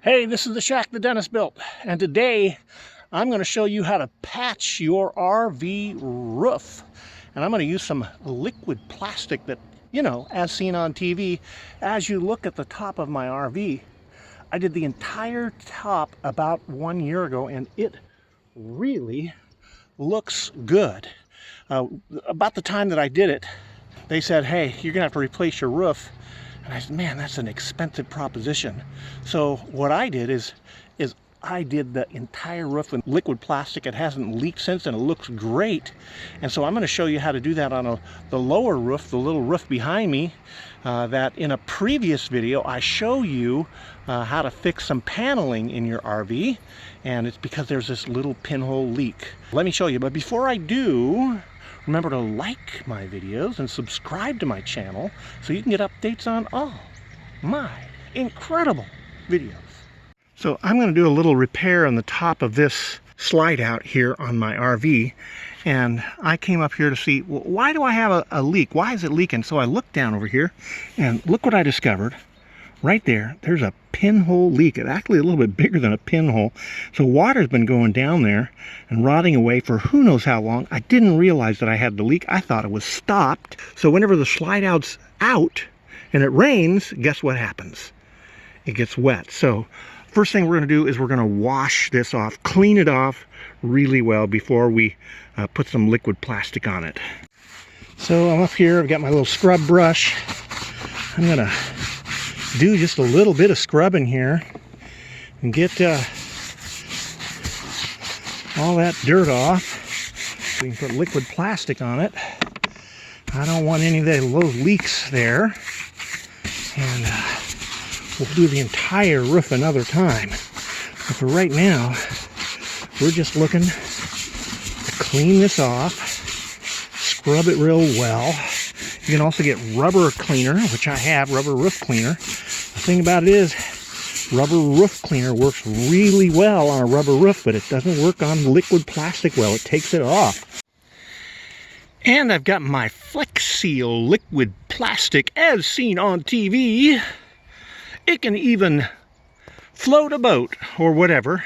Hey, this is the shack the dentist built, and today I'm going to show you how to patch your RV roof. And I'm going to use some liquid plastic that, you know, as seen on TV. As you look at the top of my RV, I did the entire top about 1 year ago, and it really looks good. About the time that I did it, they said, hey, you're gonna have to replace your roof. And I said, man, that's an expensive proposition. So what I did is I did the entire roof with liquid plastic. It hasn't leaked since, and it looks great. And so I'm going to show you how to do that on the lower roof, the little roof behind me, that in a previous video I show you how to fix some paneling in your RV, and it's because there's this little pinhole leak. Let me show you, but before I do, remember to like my videos and subscribe to my channel so you can get updates on all my incredible videos. So I'm going to do a little repair on the top of this slide out here on my RV, and I came up here to see, well, why do I have a leak? Why is it leaking? So I looked down over here and look what I discovered. Right there, there's a pinhole leak. It's actually a little bit bigger than a pinhole. So water's been going down there and rotting away for who knows how long. I didn't realize that I had the leak. I thought it was stopped. So whenever the slide out's out and it rains, guess what happens? It gets wet. So first thing we're going to do is we're going to wash this off, clean it off really well before we put some liquid plastic on it. So I'm up here, I've got my little scrub brush. I'm going to do just a little bit of scrubbing here and get all that dirt off so we can put liquid plastic on it. I don't want any of those leaks there, and we'll do the entire roof another time. But for right now, we're just looking to clean this off, scrub it real well. You can also get rubber cleaner, which I have, rubber roof cleaner. The thing about it is, rubber roof cleaner works really well on a rubber roof, but it doesn't work on liquid plastic well. It takes it off. And I've got my Flex Seal liquid plastic as seen on TV. It can even float a boat or whatever.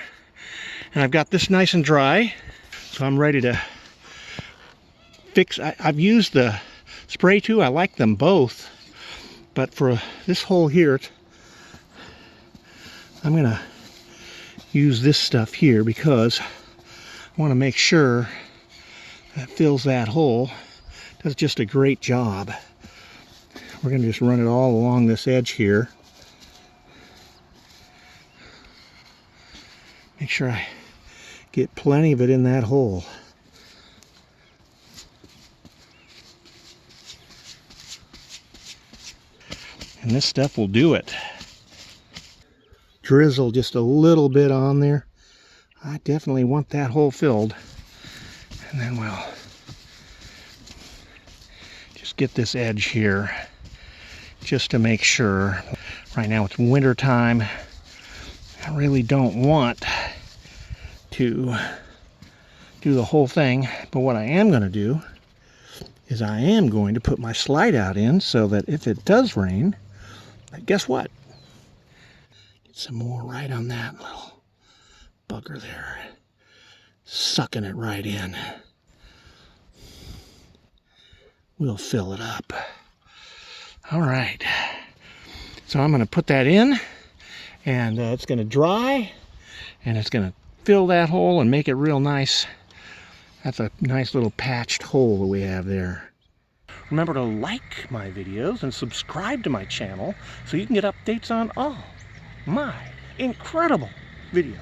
And I've got this nice and dry, so I'm ready to fix. I've used the spray too. I like them both, but for this hole here, I'm going to use this stuff here because I want to make sure that fills that hole. Does just a great job. We're going to just run it all along this edge here. Make sure I get plenty of it in that hole. And this stuff will do it. Drizzle just a little bit on there. I definitely want that hole filled. And then we'll just get this edge here just to make sure. Right now it's winter time. I really don't want to do the whole thing, but what I am going to do is I am going to put my slide out in so that if it does rain, guess what? Get some more right on that little bugger there. Sucking it right in. We'll fill it up. All right. So I'm going to put that in, and it's going to dry, and it's going to fill that hole and make it real nice. That's a nice little patched hole that we have there. Remember to like my videos and subscribe to my channel so you can get updates on all my incredible videos.